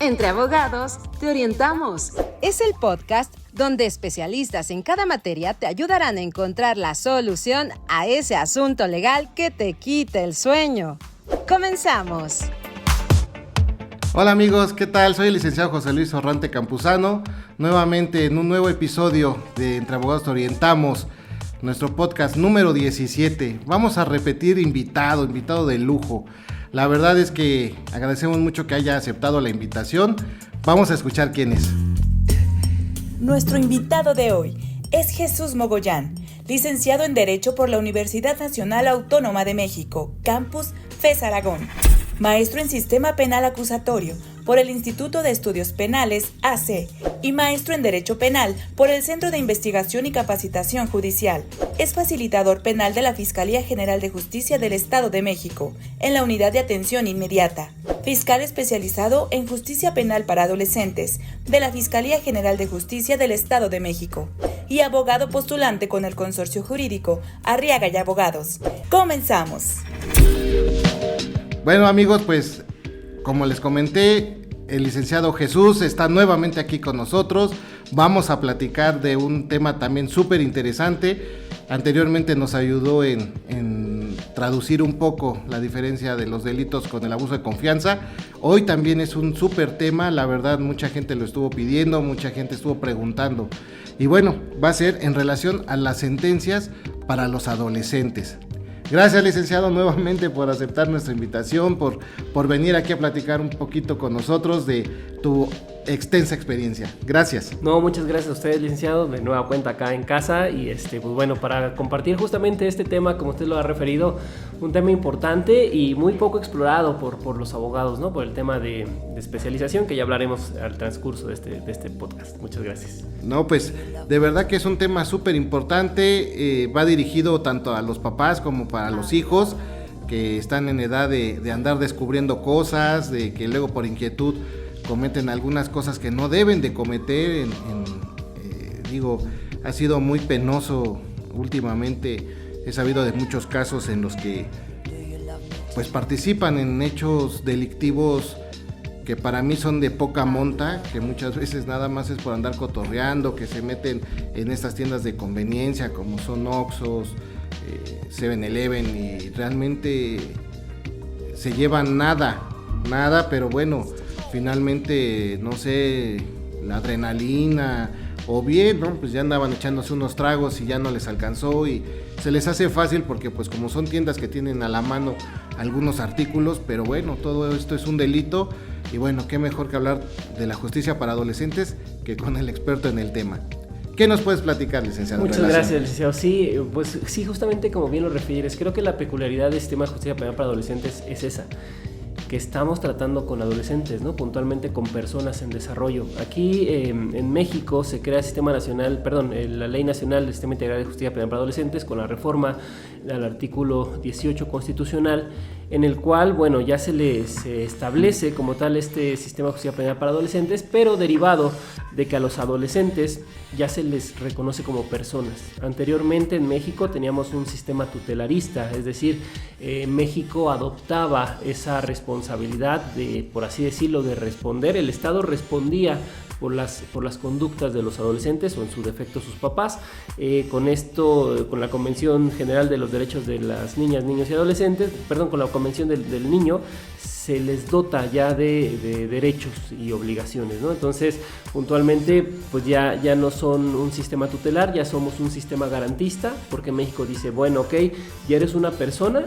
Entre abogados, te orientamos. Es el podcast donde especialistas en cada materia te ayudarán a encontrar la solución a ese asunto legal que te quita el sueño. ¡Comenzamos! Hola amigos, ¿qué tal? Soy el licenciado José Luis Orrante Campuzano, nuevamente en un nuevo episodio de Entre Abogados Te Orientamos, nuestro podcast número 17. Vamos a repetir invitado de lujo. La verdad es que agradecemos mucho que haya aceptado la invitación. Vamos a escuchar quién es. Nuestro invitado de hoy es Jesús Mogollán, licenciado en Derecho por la Universidad Nacional Autónoma de México, Campus FES Aragón. Maestro en Sistema Penal Acusatorio por el Instituto de Estudios Penales, AC, y maestro en Derecho Penal por el Centro de Investigación y Capacitación Judicial. Es facilitador penal de la Fiscalía General de Justicia del Estado de México, en la Unidad de Atención Inmediata. Fiscal especializado en Justicia Penal para Adolescentes, de la Fiscalía General de Justicia del Estado de México. Y abogado postulante con el consorcio jurídico Arriaga y Abogados. ¡Comenzamos! Bueno amigos, pues como les comenté, el licenciado Jesús está nuevamente aquí con nosotros. Vamos a platicar de un tema también súper interesante. Anteriormente nos ayudó en traducir un poco la diferencia de los delitos con el abuso de confianza. Hoy también es un súper tema, la verdad mucha gente lo estuvo pidiendo, mucha gente estuvo preguntando. Y bueno, va a ser en relación a las sentencias para los adolescentes. Gracias, licenciado, nuevamente por aceptar nuestra invitación, por venir aquí a platicar un poquito con nosotros de tu extensa experiencia. Gracias. No, muchas gracias a ustedes, licenciado, de nueva cuenta acá en casa y pues bueno, para compartir justamente este tema, como usted lo ha referido, un tema importante y muy poco explorado por los abogados, ¿no? Por el tema de especialización que ya hablaremos al transcurso de este podcast. Muchas gracias. No, pues de verdad que es un tema súper importante, va dirigido tanto a los papás como para los hijos que están en edad de andar descubriendo cosas, de que luego por inquietud cometen algunas cosas que no deben de cometer. Ha sido muy penoso últimamente. He sabido de muchos casos en los que pues participan en hechos delictivos que para mí son de poca monta, que muchas veces nada más es por andar cotorreando, que se meten en estas tiendas de conveniencia como son Oxxos, 7-Eleven, y realmente se llevan nada, pero bueno, finalmente, no sé, la adrenalina, o bien, ¿no? Pues ya andaban echándose unos tragos y ya no les alcanzó y se les hace fácil porque pues como son tiendas que tienen a la mano algunos artículos, pero bueno, todo esto es un delito y bueno, qué mejor que hablar de la justicia para adolescentes que con el experto en el tema. ¿Qué nos puedes platicar, licenciado? Muchas gracias, licenciado. Sí, pues sí, justamente como bien lo refieres, creo que la peculiaridad del sistema de justicia penal para adolescentes es esa, que estamos tratando con adolescentes, ¿no? Puntualmente con personas en desarrollo. Aquí en México se crea la Ley Nacional del Sistema Integral de Justicia Penal para Adolescentes con la reforma al artículo 18 constitucional, en el cual, bueno, ya se establece como tal este sistema de justicia penal para adolescentes, pero derivado de que a los adolescentes ya se les reconoce como personas. Anteriormente en México teníamos un sistema tutelarista, es decir, México adoptaba esa responsabilidad de, por así decirlo, de responder. El Estado respondía por las conductas de los adolescentes o en su defecto sus papás. Con la Convención General de los Derechos de las Niñas, Niños y Adolescentes, con la Convención del Niño, se les dota ya de derechos y obligaciones, ¿no? Entonces, puntualmente, pues ya no son un sistema tutelar, ya somos un sistema garantista, porque México dice, bueno, ok, ya eres una persona,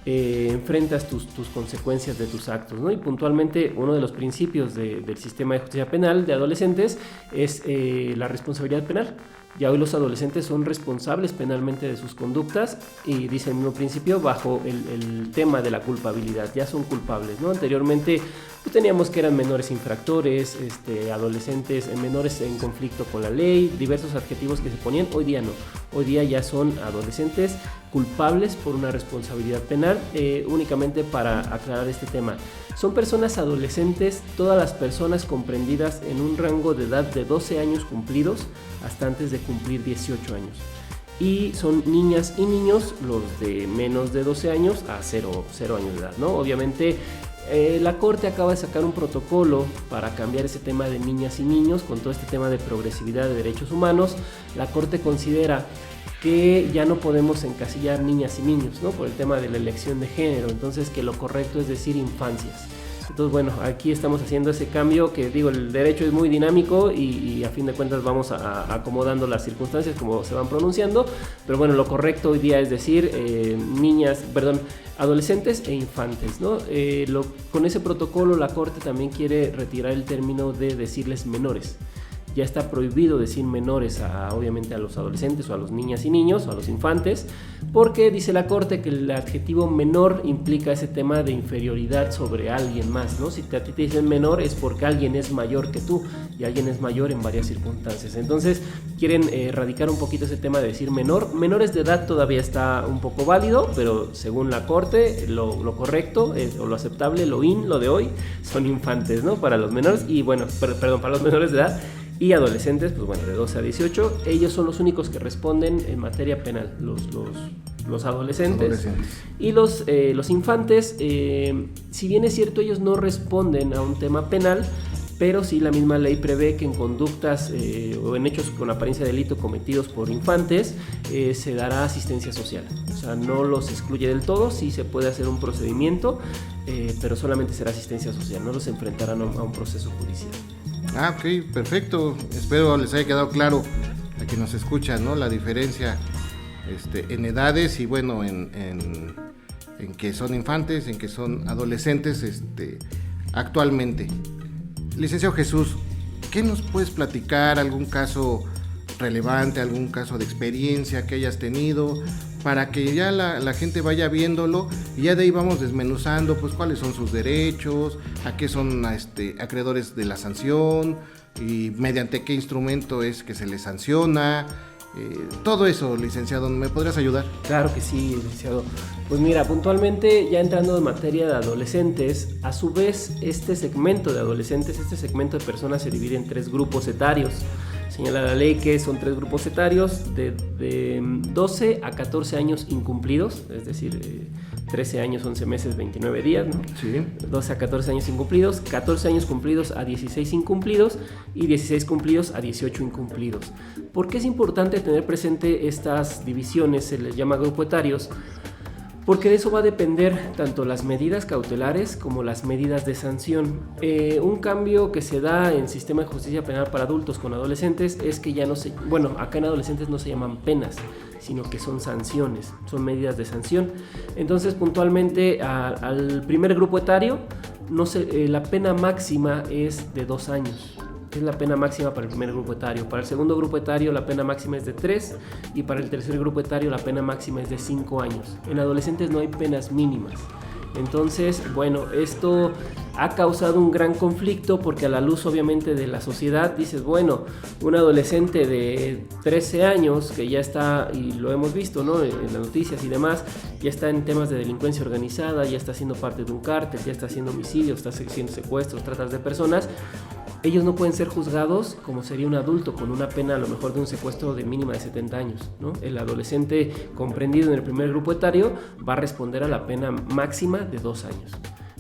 enfrentas tus consecuencias de tus actos, ¿no? Y puntualmente uno de los principios del sistema de justicia penal de adolescentes es la responsabilidad penal. Ya hoy los adolescentes son responsables penalmente de sus conductas y dice el mismo principio bajo el tema de la culpabilidad, ya son culpables, ¿no? Anteriormente pues teníamos que eran menores infractores, adolescentes, menores en conflicto con la ley, diversos adjetivos que se ponían. Hoy día no, hoy día ya son adolescentes culpables por una responsabilidad penal. Únicamente para aclarar este tema, son personas adolescentes todas las personas comprendidas en un rango de edad de 12 años cumplidos hasta antes de cumplir 18 años. Y son niñas y niños los de menos de 12 años a 0 años de edad, ¿no? Obviamente La Corte acaba de sacar un protocolo para cambiar ese tema de niñas y niños con todo este tema de progresividad de derechos humanos. La Corte considera que ya no podemos encasillar niñas y niños, ¿no? Por el tema de la elección de género, entonces que lo correcto es decir infancias. Entonces, bueno, aquí estamos haciendo ese cambio que, digo, el derecho es muy dinámico y a fin de cuentas vamos acomodando las circunstancias como se van pronunciando, pero bueno, lo correcto hoy día es decir adolescentes e infantes, ¿no? Con ese protocolo la Corte también quiere retirar el término de decirles menores. Ya está prohibido decir menores obviamente a los adolescentes o a los niñas y niños o a los infantes, porque dice la Corte que el adjetivo menor implica ese tema de inferioridad sobre alguien más, ¿no? Si a ti te dicen menor es porque alguien es mayor que tú y alguien es mayor en varias circunstancias. Entonces quieren erradicar un poquito ese tema de decir menor. Menores de edad todavía está un poco válido, pero según la Corte lo correcto o lo aceptable, lo de hoy son infantes, ¿no? Para los menores y bueno, perdón, para los menores de edad. Y adolescentes, pues bueno, de 12 a 18, ellos son los únicos que responden en materia penal, los adolescentes. Y los infantes, si bien es cierto, ellos no responden a un tema penal, pero sí la misma ley prevé que en conductas o en hechos con apariencia de delito cometidos por infantes se dará asistencia social. O sea, no los excluye del todo, sí se puede hacer un procedimiento, pero solamente será asistencia social, no los enfrentarán a un proceso judicial. Ah, ok, perfecto. Espero les haya quedado claro a quien nos escucha, ¿no? La diferencia en edades y bueno, en que son infantes, en que son adolescentes actualmente. Licenciado Jesús, ¿qué nos puedes platicar? ¿Algún caso relevante, algún caso de experiencia que hayas tenido? Para que ya la gente vaya viéndolo y ya de ahí vamos desmenuzando pues cuáles son sus derechos, a qué son acreedores de la sanción y mediante qué instrumento es que se les sanciona. Todo eso, licenciado, ¿me podrías ayudar? Claro que sí, licenciado. Pues mira, puntualmente ya entrando en materia de adolescentes, a su vez este segmento de adolescentes, este segmento de personas se divide en 3 grupos etarios. Señala la ley que son 3 grupos etarios de 12 a 14 años incumplidos, es decir, 13 años, 11 meses, 29 días, ¿no? Sí. 12 a 14 años incumplidos, 14 años cumplidos a 16 incumplidos y 16 cumplidos a 18 incumplidos. ¿Por qué es importante tener presente estas divisiones? Se les llama grupo etarios, porque de eso va a depender tanto las medidas cautelares como las medidas de sanción. Un cambio que se da en sistema de justicia penal para adultos con adolescentes es que ya no se, bueno, acá en adolescentes no se llaman penas, sino que son sanciones, son medidas de sanción. Entonces, puntualmente al primer grupo etario, la pena máxima es de 2 años. Es la pena máxima para el primer grupo etario. Para el segundo grupo etario la pena máxima es de 3 y para el tercer grupo etario la pena máxima es de 5 años. En adolescentes no hay penas mínimas. Entonces, bueno, esto ha causado un gran conflicto porque a la luz obviamente de la sociedad dices, bueno, un adolescente de 13 años que ya está, y lo hemos visto, ¿no?, en las noticias y demás, ya está en temas de delincuencia organizada, ya está siendo parte de un cártel, ya está haciendo homicidios, está haciendo secuestros, tratas de personas. Ellos no pueden ser juzgados como sería un adulto con una pena a lo mejor de un secuestro de mínima de 70 años, ¿no? El adolescente comprendido en el primer grupo etario va a responder a la pena máxima de 2 años.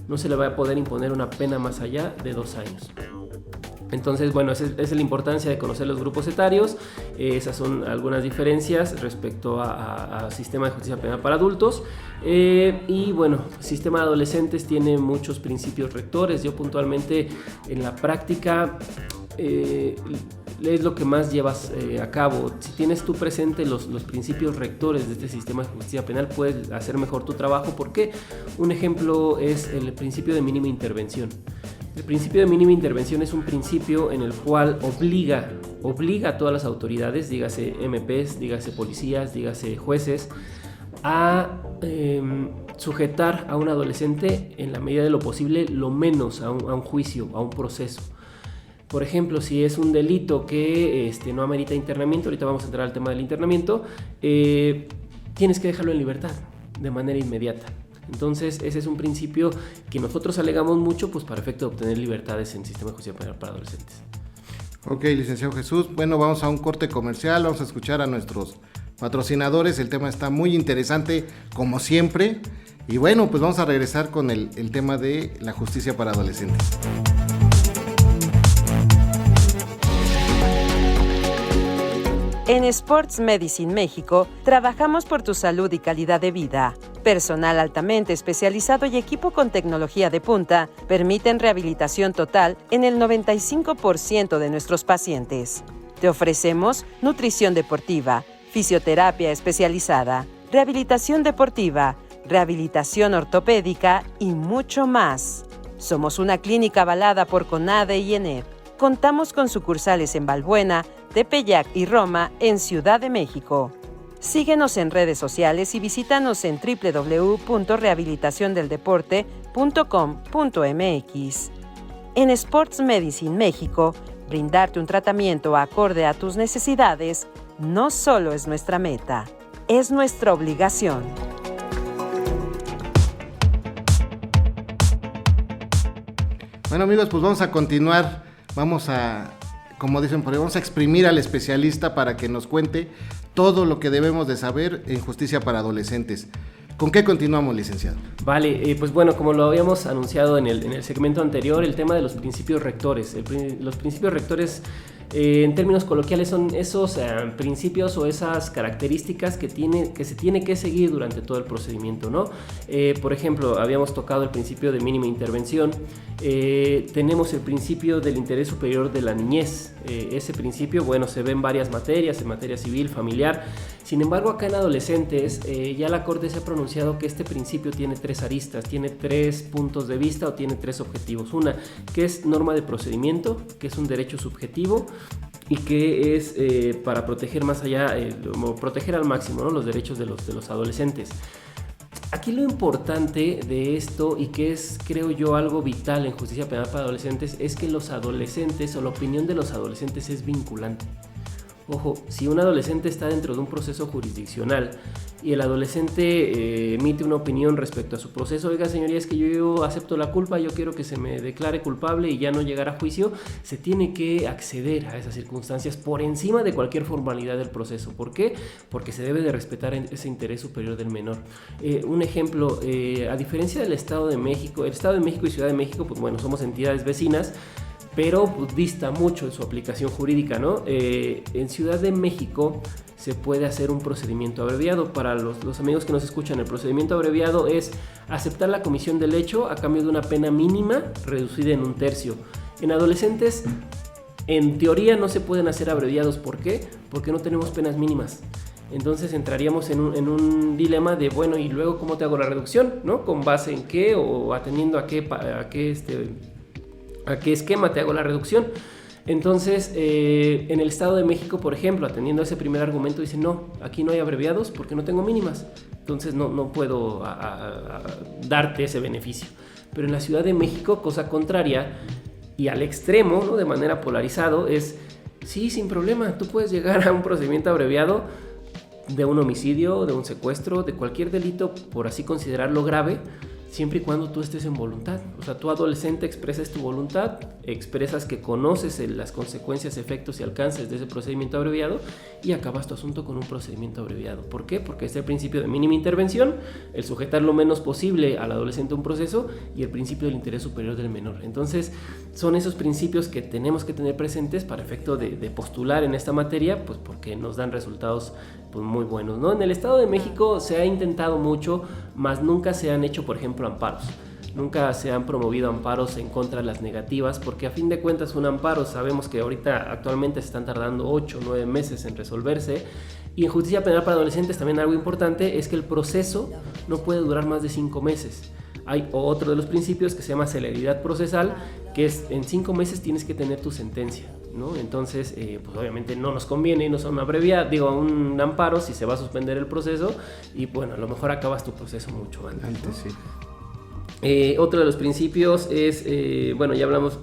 No se le va a poder imponer una pena más allá de 2 años. Entonces, bueno, esa es la importancia de conocer los grupos etarios. Esas son algunas diferencias respecto a sistema de justicia penal para adultos. Y bueno, sistema de adolescentes tiene muchos principios rectores. Yo puntualmente en la práctica es lo que más llevas a cabo. Si tienes tú presente los principios rectores de este sistema de justicia penal, puedes hacer mejor tu trabajo, porque un ejemplo es el principio de mínima intervención. El principio de mínima intervención es un principio en el cual obliga a todas las autoridades, dígase MPs, dígase policías, dígase jueces, a sujetar a un adolescente en la medida de lo posible, lo menos a un juicio, a un proceso. Por ejemplo, si es un delito que no amerita internamiento, ahorita vamos a entrar al tema del internamiento, tienes que dejarlo en libertad de manera inmediata. Entonces, ese es un principio que nosotros alegamos mucho, pues para efecto de obtener libertades en el sistema de justicia penal para adolescentes. Ok, licenciado Jesús. Bueno, vamos a un corte comercial, vamos a escuchar a nuestros patrocinadores. El tema está muy interesante, como siempre. Y bueno, pues vamos a regresar con el tema de la justicia para adolescentes. En Sports Medicine México, trabajamos por tu salud y calidad de vida. Personal altamente especializado y equipo con tecnología de punta permiten rehabilitación total en el 95% de nuestros pacientes. Te ofrecemos nutrición deportiva, fisioterapia especializada, rehabilitación deportiva, rehabilitación ortopédica y mucho más. Somos una clínica avalada por CONADE y ENEP. Contamos con sucursales en Balbuena, Tepeyac y Roma en Ciudad de México. Síguenos en redes sociales y visítanos en www.rehabilitaciondeldeporte.com.mx. En Sports Medicine México, brindarte un tratamiento acorde a tus necesidades no solo es nuestra meta, es nuestra obligación. Bueno, amigos, pues vamos a continuar. Vamos a, como dicen por ahí, vamos a exprimir al especialista para que nos cuente todo lo que debemos de saber en justicia para adolescentes. ¿Con qué continuamos, licenciado? Vale, pues bueno, como lo habíamos anunciado en el segmento anterior, el tema de los principios rectores. Los principios rectores, en términos coloquiales, son esos principios o esas características que se tiene que seguir durante todo el procedimiento, ¿no? Por ejemplo, habíamos tocado el principio de mínima intervención. Tenemos el principio del interés superior de la niñez. Ese principio, bueno, se ve en varias materias, en materia civil, familiar. Sin embargo, acá en adolescentes, ya la Corte se ha pronunciado que este principio tiene tres aristas, tiene tres puntos de vista o tiene tres objetivos. Una, que es norma de procedimiento, que es un derecho subjetivo y que es para proteger más allá, proteger al máximo, ¿no?, los derechos de los adolescentes. Aquí lo importante de esto, y que es, creo yo, algo vital en justicia penal para adolescentes, es que los adolescentes o la opinión de los adolescentes es vinculante. Ojo, si un adolescente está dentro de un proceso jurisdiccional y el adolescente emite una opinión respecto a su proceso, oiga, señoría, es que yo acepto la culpa, yo quiero que se me declare culpable y ya no llegar a juicio, se tiene que acceder a esas circunstancias por encima de cualquier formalidad del proceso. ¿Por qué? Porque se debe de respetar ese interés superior del menor. Un ejemplo, a diferencia del Estado de México, el Estado de México y Ciudad de México, pues bueno, somos entidades vecinas, pero pues, dista mucho en su aplicación jurídica, ¿no? En Ciudad de México se puede hacer un procedimiento abreviado. Para los amigos que nos escuchan, el procedimiento abreviado es aceptar la comisión del hecho a cambio de una pena mínima reducida en 1/3. En adolescentes, en teoría, no se pueden hacer abreviados. ¿Por qué? Porque no tenemos penas mínimas. Entonces entraríamos en un dilema de, bueno, ¿y luego cómo te hago la reducción? ¿No? ¿Con base en qué o atendiendo a qué esquema te hago la reducción? Entonces, en el Estado de México, por ejemplo, atendiendo a ese primer argumento, dice, no, aquí no hay abreviados porque no tengo mínimas. Entonces no puedo darte ese beneficio. Pero en la Ciudad de México, cosa contraria, y al extremo, ¿no?, de manera polarizado, es, sí, sin problema, tú puedes llegar a un procedimiento abreviado de un homicidio, de un secuestro, de cualquier delito, por así considerarlo grave, siempre y cuando tú estés en voluntad. O sea, tú adolescente expresas tu voluntad, expresas que conoces las consecuencias, efectos y alcances de ese procedimiento abreviado y acabas tu asunto con un procedimiento abreviado. ¿Por qué? Porque es el principio de mínima intervención, el sujetar lo menos posible al adolescente a un proceso y el principio del interés superior del menor. Entonces, son esos principios que tenemos que tener presentes para efecto de postular en esta materia, pues porque nos dan resultados pues muy buenos, ¿no? En el Estado de México se ha intentado mucho, mas nunca se han hecho, por ejemplo, amparos. Nunca se han promovido amparos en contra de las negativas, porque a fin de cuentas un amparo, sabemos que ahorita actualmente se están tardando 8 o 9 meses en resolverse. Y en justicia penal para adolescentes también algo importante es que el proceso no puede durar más de 5 meses. Hay otro de los principios que se llama celeridad procesal, que es en 5 meses tienes que tener tu sentencia, ¿no? Entonces, pues obviamente no nos conviene irnos a un amparo si se va a suspender el proceso y bueno, a lo mejor acabas tu proceso mucho antes, ¿no? Sí. Otro de los principios es, bueno, ya hablamos,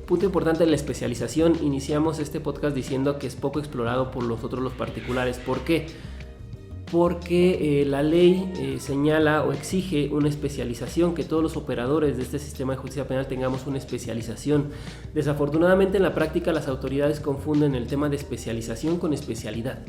punto importante, la especialización. Iniciamos este podcast diciendo que es poco explorado por los particulares. ¿Por qué? Porque la ley señala o exige una especialización, que todos los operadores de este sistema de justicia penal tengamos una especialización. Desafortunadamente en la práctica las autoridades confunden el tema de especialización con especialidad.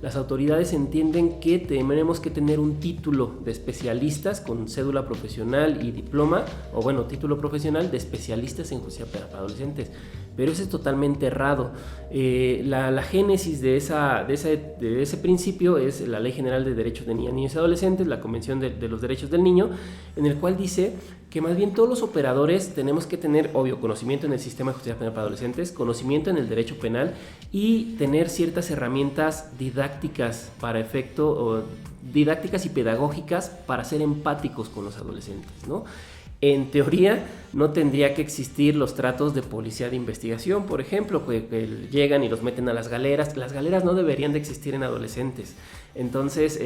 las autoridades entienden que tenemos que tener un título de especialistas con cédula profesional y diploma, o bueno, título profesional de especialistas en justicia penal para adolescentes. Pero eso es totalmente errado. La génesis de ese principio es la Ley General de Derechos de Niñas y Adolescentes, la Convención de los Derechos del Niño, en el cual dice que más bien todos los operadores tenemos que tener, obvio, conocimiento en el sistema de justicia penal para adolescentes, conocimiento en el derecho penal y tener ciertas herramientas didácticas didácticas y pedagógicas para ser empáticos con los adolescentes, ¿no? En teoría, no tendría que existir los tratos de policía de investigación, por ejemplo, que llegan y los meten a las galeras. Las galeras no deberían de existir en adolescentes. Entonces,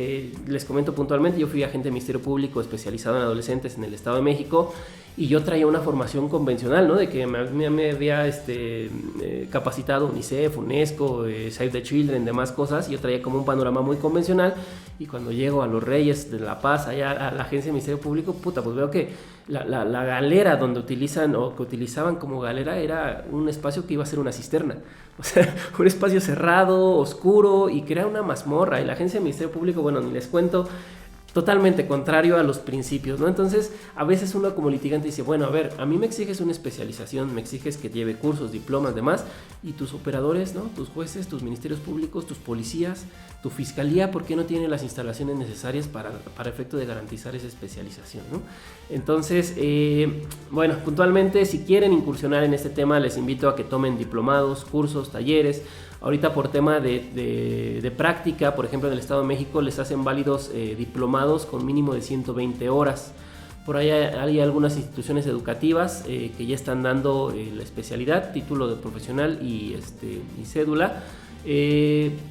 les comento puntualmente, yo fui agente de Ministerio Público especializado en adolescentes en el Estado de México y yo traía una formación convencional, ¿no? De que me había capacitado UNICEF, UNESCO, Save the Children, demás cosas. Yo traía como un panorama muy convencional y cuando llego a los Reyes de La Paz, allá a la agencia de Ministerio Público, pues veo que la galera donde utilizaban como galera era un espacio que iba a ser una cisterna. O sea, un espacio cerrado, oscuro y que era una mazmorra. Y la agencia de Ministerio Público, bueno, ni les cuento, totalmente contrario a los principios, ¿no? Entonces, a veces uno como litigante dice, bueno, a ver, a mí me exiges una especialización, me exiges que lleve cursos, diplomas, demás, y tus operadores, ¿no? Tus jueces, tus ministerios públicos, tus policías, tu fiscalía, ¿por qué no tienen las instalaciones necesarias para efecto de garantizar esa especialización, ¿no? Entonces, bueno, puntualmente, si quieren incursionar en este tema, les invito a que tomen diplomados, cursos, talleres. Ahorita por tema de práctica, por ejemplo en el Estado de México les hacen válidos diplomados con mínimo de 120 horas. Por ahí hay algunas instituciones educativas que ya están dando la especialidad, título de profesional y cédula.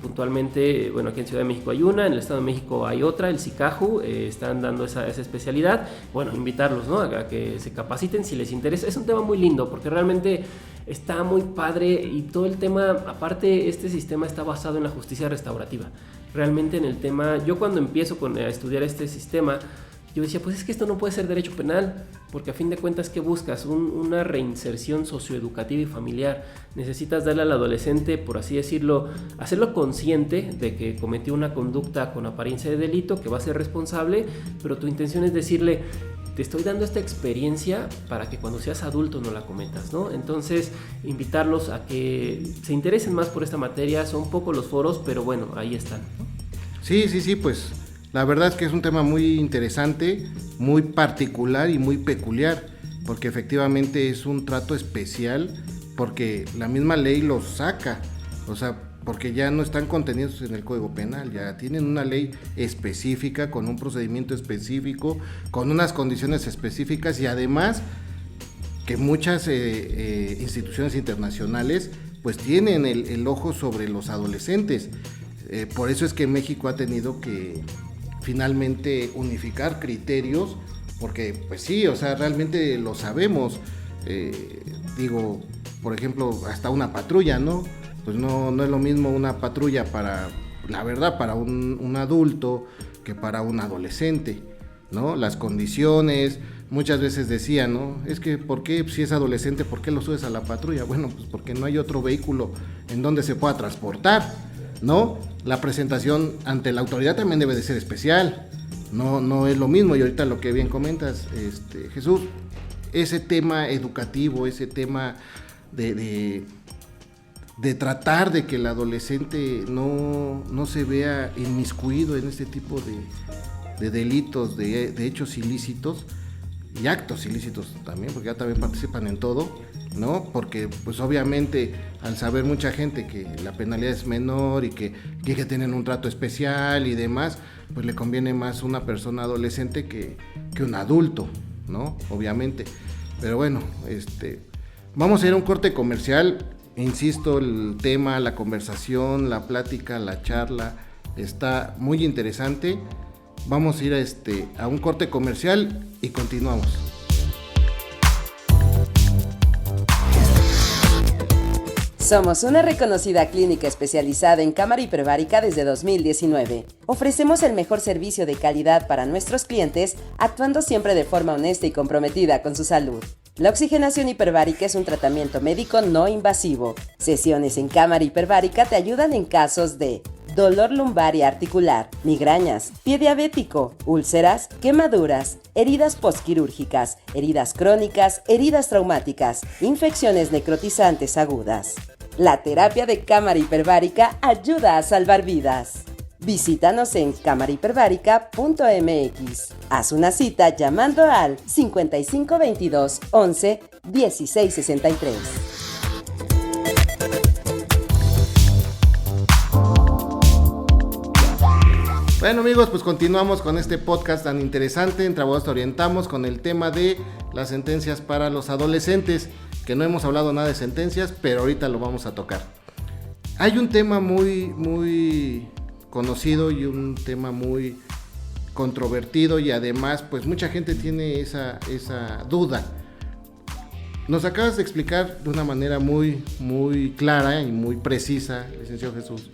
Puntualmente, bueno, aquí en Ciudad de México hay una, en el Estado de México hay otra, el CICAJU, están dando esa especialidad. Bueno, invitarlos, ¿no? A que se capaciten si les interesa. Es un tema muy lindo porque realmente está muy padre y todo el tema, aparte este sistema está basado en la justicia restaurativa. Realmente en el tema, yo cuando empiezo a estudiar este sistema, yo decía, pues es que esto no puede ser derecho penal, porque a fin de cuentas, ¿qué buscas? Una reinserción socioeducativa y familiar. Necesitas darle al adolescente, por así decirlo, hacerlo consciente de que cometió una conducta con apariencia de delito, que va a ser responsable, pero tu intención es decirle, te estoy dando esta experiencia para que cuando seas adulto no la cometas, ¿no? Entonces, invitarlos a que se interesen más por esta materia. Son pocos los foros, pero bueno, ahí están, ¿no? Sí, pues la verdad es que es un tema muy interesante, muy particular y muy peculiar, porque efectivamente es un trato especial, porque la misma ley los saca, o sea, porque ya no están contenidos en el Código Penal, ya tienen una ley específica, con un procedimiento específico, con unas condiciones específicas y además que muchas instituciones internacionales pues tienen el ojo sobre los adolescentes. Por eso es que México ha tenido que finalmente unificar criterios, porque pues sí, o sea, realmente lo sabemos. Digo, por ejemplo, hasta una patrulla, ¿no? Pues no es lo mismo una patrulla para un adulto que para un adolescente, ¿no? Las condiciones, muchas veces decían, ¿no? Es que, ¿por qué si es adolescente, por qué lo subes a la patrulla? Bueno, pues porque no hay otro vehículo en donde se pueda transportar, ¿no? La presentación ante la autoridad también debe de ser especial, no es lo mismo. Y ahorita lo que bien comentas, Jesús, ese tema educativo, ese tema de tratar de que el adolescente no se vea inmiscuido en este tipo de delitos, de hechos ilícitos y actos ilícitos también, porque ya también participan en todo, ¿no? Porque pues obviamente al saber mucha gente que la penalidad es menor y que tienen un trato especial y demás, pues le conviene más una persona adolescente que un adulto, ¿no? Obviamente. Pero bueno, vamos a ir a un corte comercial. Insisto, el tema, la conversación, la plática, la charla está muy interesante. Vamos a ir a un corte comercial y continuamos. Somos una reconocida clínica especializada en cámara hiperbárica desde 2019. Ofrecemos el mejor servicio de calidad para nuestros clientes, actuando siempre de forma honesta y comprometida con su salud. La oxigenación hiperbárica es un tratamiento médico no invasivo. Sesiones en cámara hiperbárica te ayudan en casos de dolor lumbar y articular, migrañas, pie diabético, úlceras, quemaduras, heridas postquirúrgicas, heridas crónicas, heridas traumáticas, infecciones necrotizantes agudas. La terapia de cámara hiperbárica ayuda a salvar vidas. Visítanos en camarahiperbárica.mx. Haz una cita llamando al 5522 11 1663. Bueno amigos, pues continuamos con este podcast tan interesante. En Trabajados Te Orientamos con el tema de las sentencias para los adolescentes, que no hemos hablado nada de sentencias, pero ahorita lo vamos a tocar. Hay un tema muy conocido y un tema muy controvertido, y además pues mucha gente tiene esa duda. Nos acabas de explicar de una manera muy clara y muy precisa, licenciado Jesús,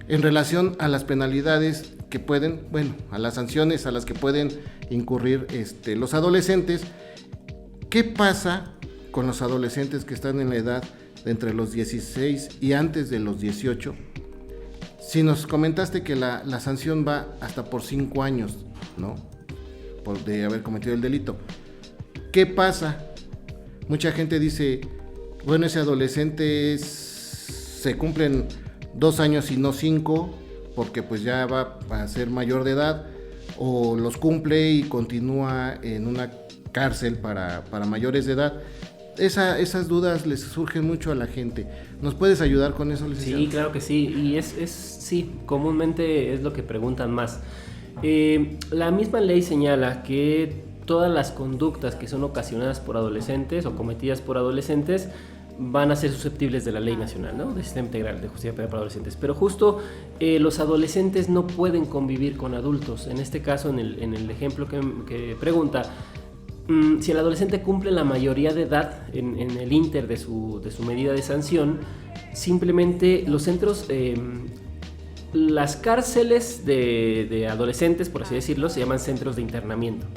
en relación a las penalidades que pueden, a las sanciones a las que pueden incurrir los adolescentes. ¿Qué pasa con los adolescentes que están en la edad de entre los 16 y antes de los 18? Si nos comentaste que la sanción va hasta por 5 años, ¿no? De haber cometido el delito. ¿Qué pasa? Mucha gente dice, bueno, ese adolescente se cumplen 2 años y no 5, porque pues ya va a ser mayor de edad, o los cumple y continúa en una cárcel para mayores de edad. Esas dudas les surgen mucho a la gente. ¿Nos puedes ayudar con eso, licenciado? Sí, claro que sí, y sí, comúnmente es lo que preguntan más. La misma ley señala que todas las conductas que son ocasionadas por adolescentes o cometidas por adolescentes van a ser susceptibles de la ley nacional, ¿no? Del Sistema Integral de Justicia Penal para Adolescentes. Pero justo los adolescentes no pueden convivir con adultos. En este caso, en el ejemplo que pregunta, si el adolescente cumple la mayoría de edad en el ínter de su medida de sanción, simplemente los centros, las cárceles de adolescentes, por así decirlo, se llaman centros de internamiento.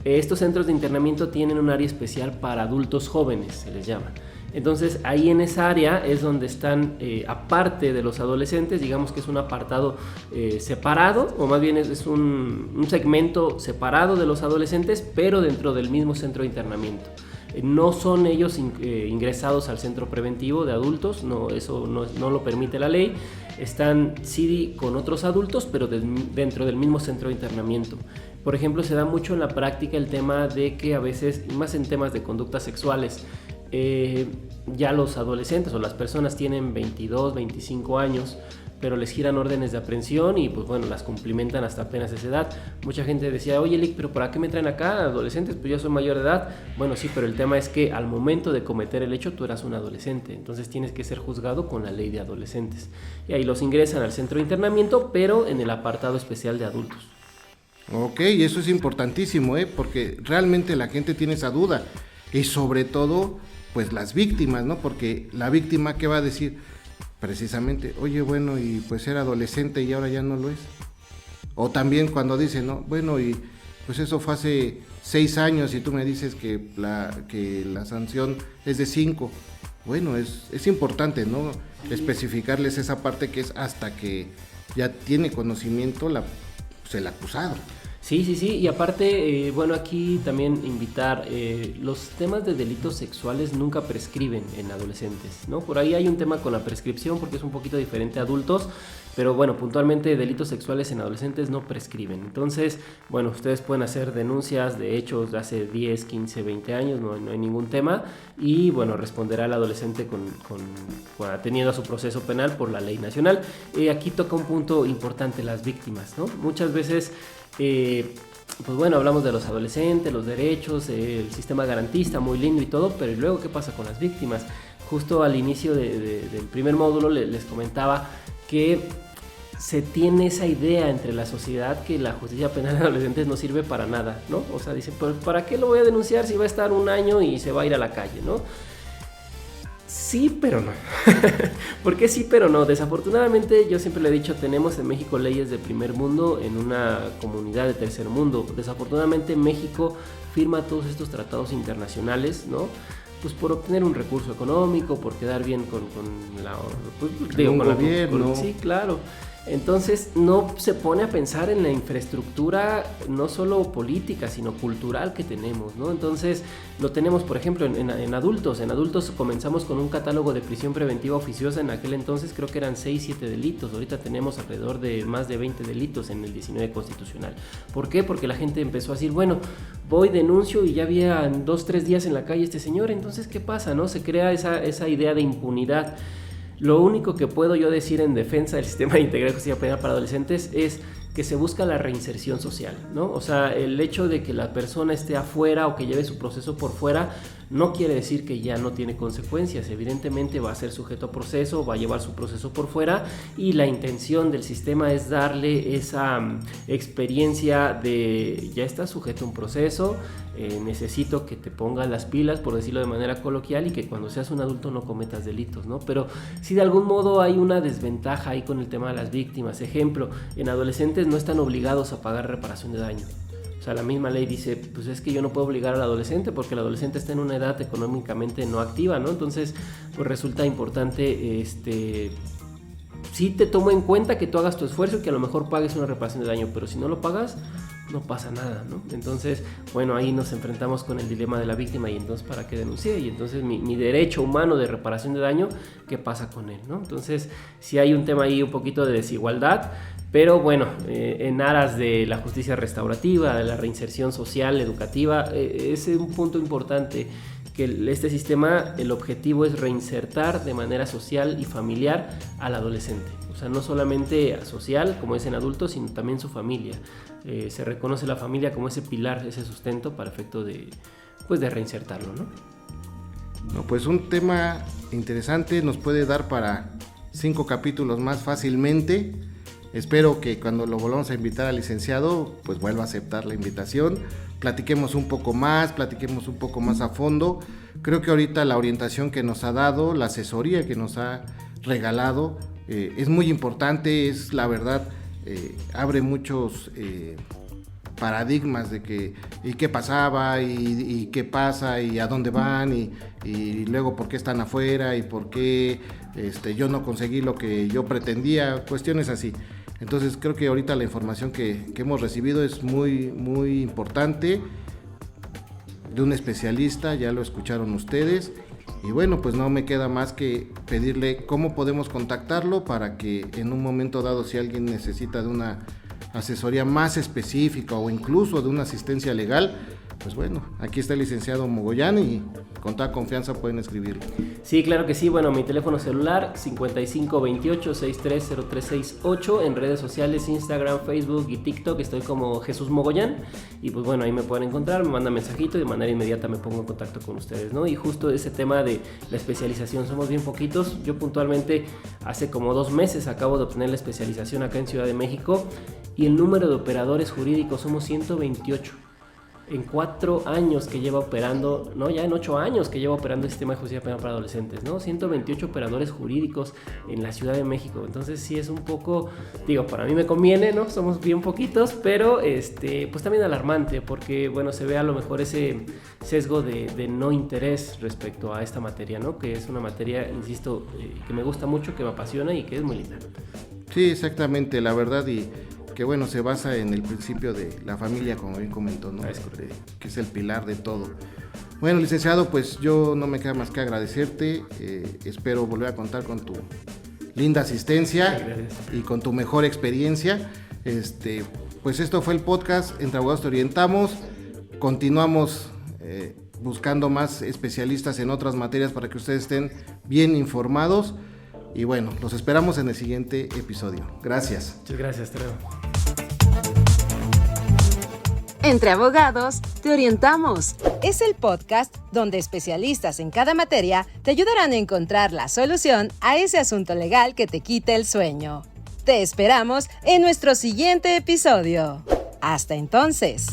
Estos centros de internamiento tienen un área especial para adultos jóvenes, se les llama. Entonces ahí en esa área es donde están, aparte de los adolescentes, digamos que es un apartado separado, o más bien es un segmento separado de los adolescentes, pero dentro del mismo centro de internamiento. No son ellos ingresados al centro preventivo de adultos, no, eso no lo permite la ley. Están sí con otros adultos, pero dentro del mismo centro de internamiento. Por ejemplo, se da mucho en la práctica el tema de que a veces, más en temas de conductas sexuales, ya los adolescentes o las personas tienen 22, 25 años, pero les giran órdenes de aprehensión y pues bueno, las cumplimentan hasta apenas esa edad. Mucha gente decía, oye Lick, pero ¿para qué me traen acá adolescentes? Pues yo soy mayor de edad. Bueno, sí, pero el tema es que al momento de cometer el hecho tú eras un adolescente, entonces tienes que ser juzgado con la ley de adolescentes. Y ahí los ingresan al centro de internamiento, pero en el apartado especial de adultos. Ok, eso es importantísimo, porque realmente la gente tiene esa duda, y sobre todo pues las víctimas, ¿no? Porque la víctima, ¿qué va a decir? Precisamente, oye, bueno, y pues era adolescente y ahora ya no lo es. O también cuando dicen, ¿no? Bueno, y pues eso fue hace 6 años y tú me dices que la sanción es de 5. Bueno, es importante, ¿no? Especificarles esa parte que es hasta que ya tiene conocimiento el acusado. Sí, y aparte, bueno, aquí también invitar, los temas de delitos sexuales nunca prescriben en adolescentes, ¿no? Por ahí hay un tema con la prescripción porque es un poquito diferente a adultos, pero bueno, puntualmente delitos sexuales en adolescentes no prescriben. Entonces, bueno, ustedes pueden hacer denuncias de hechos de hace 10, 15, 20 años, no hay ningún tema, y bueno, responderá el adolescente teniendo su proceso penal por la ley nacional. Aquí toca un punto importante, las víctimas, ¿no? Muchas veces pues bueno, hablamos de los adolescentes, los derechos, el sistema garantista, muy lindo y todo, pero ¿y luego qué pasa con las víctimas? Justo al inicio del primer módulo les comentaba que se tiene esa idea entre la sociedad que la justicia penal de adolescentes no sirve para nada, ¿no? O sea, dicen, ¿para qué lo voy a denunciar si va a estar 1 año y se va a ir a la calle, ¿no? Sí, pero no. ¿Por qué sí, pero no? Desafortunadamente, yo siempre le he dicho, tenemos en México leyes de primer mundo en una comunidad de tercer mundo. Desafortunadamente, México firma todos estos tratados internacionales, ¿no? Pues por obtener un recurso económico, por quedar bien con el gobierno. Sí, claro. Entonces no se pone a pensar en la infraestructura no solo política, sino cultural que tenemos, ¿no? Entonces lo tenemos, por ejemplo, en adultos. En adultos comenzamos con un catálogo de prisión preventiva oficiosa. En aquel entonces creo que eran 6, 7 delitos. Ahorita tenemos alrededor de más de 20 delitos en el 19 constitucional. ¿Por qué? Porque la gente empezó a decir, bueno, voy, denuncio y ya había 2, 3 días en la calle este señor. Entonces, ¿qué pasa, no? Se crea esa idea de impunidad. Lo único que puedo yo decir en defensa del sistema de integral de justicia penal para adolescentes es que se busca la reinserción social, ¿no? O sea, el hecho de que la persona esté afuera o que lleve su proceso por fuera no quiere decir que ya no tiene consecuencias. Evidentemente va a ser sujeto a proceso, va a llevar su proceso por fuera, y la intención del sistema es darle esa experiencia de ya estás sujeto a un proceso, necesito que te pongas las pilas, por decirlo de manera coloquial, y que cuando seas un adulto no cometas delitos, ¿no? Pero si de algún modo hay una desventaja ahí con el tema de las víctimas. Ejemplo, en adolescentes no están obligados a pagar reparación de daño. O sea, la misma ley dice, pues es que yo no puedo obligar al adolescente porque el adolescente está en una edad económicamente no activa, ¿no? Entonces, pues resulta importante, sí te tomo en cuenta que tú hagas tu esfuerzo y que a lo mejor pagues una reparación de daño, pero si no lo pagas, no pasa nada, ¿no? Entonces, bueno, ahí nos enfrentamos con el dilema de la víctima, y entonces, ¿para qué denuncié? Y entonces, mi derecho humano de reparación de daño, ¿qué pasa con él, no? Entonces, sí hay un tema ahí un poquito de desigualdad, pero bueno, en aras de la justicia restaurativa, de la reinserción social, educativa, es un punto importante que este sistema, el objetivo es reinsertar de manera social y familiar al adolescente. O sea, no solamente social, como es en adultos, sino también su familia. Se reconoce la familia como ese pilar, ese sustento para efecto de reinsertarlo, ¿no? No, pues un tema interesante, nos puede dar para 5 capítulos más fácilmente. Espero que cuando lo volvamos a invitar al licenciado, pues vuelva a aceptar la invitación. Platiquemos un poco más a fondo. Creo que ahorita la orientación que nos ha dado, la asesoría que nos ha regalado, es muy importante, es la verdad, abre muchos paradigmas de que y qué pasaba y qué pasa y a dónde van y luego por qué están afuera y por qué yo no conseguí lo que yo pretendía, cuestiones así. Entonces creo que ahorita la información que hemos recibido es muy, muy importante, de un especialista, ya lo escucharon ustedes. Y bueno, pues no me queda más que pedirle cómo podemos contactarlo para que en un momento dado, si alguien necesita de una asesoría más específica o incluso de una asistencia legal, pues bueno, aquí está el licenciado Mogollán y con toda confianza pueden escribirlo. Sí, claro que sí. Bueno, mi teléfono celular 5528-630368. En redes sociales, Instagram, Facebook y TikTok estoy como Jesús Mogollán. Y pues bueno, ahí me pueden encontrar, me mandan mensajito y de manera inmediata me pongo en contacto con ustedes, ¿no? Y justo ese tema de la especialización, somos bien poquitos. Yo puntualmente hace como 2 meses acabo de obtener la especialización acá en Ciudad de México, y el número de operadores jurídicos somos 128. En 4 años que lleva operando, no, ya en 8 años que lleva operando el sistema de justicia penal para adolescentes, ¿no? 128 operadores jurídicos en la Ciudad de México. Entonces sí es un poco, digo, para mí me conviene, ¿no? Somos bien poquitos, pero pues también alarmante, porque bueno, se ve a lo mejor ese sesgo de no interés respecto a esta materia, ¿no? Que es una materia, insisto, que me gusta mucho, que me apasiona y que es muy linda. Sí, exactamente, la verdad, y que bueno, se basa en el principio de la familia, como bien comentó, ¿no? Que es el pilar de todo. Bueno, licenciado, pues yo no me queda más que agradecerte, espero volver a contar con tu linda asistencia y con tu mejor experiencia. Pues esto fue el podcast Entre Abogados Te Orientamos. Continuamos buscando más especialistas en otras materias para que ustedes estén bien informados. Y bueno, los esperamos en el siguiente episodio. Gracias. Muchas gracias, Treo. Entre Abogados Te Orientamos. Es el podcast donde especialistas en cada materia te ayudarán a encontrar la solución a ese asunto legal que te quite el sueño. Te esperamos en nuestro siguiente episodio. Hasta entonces.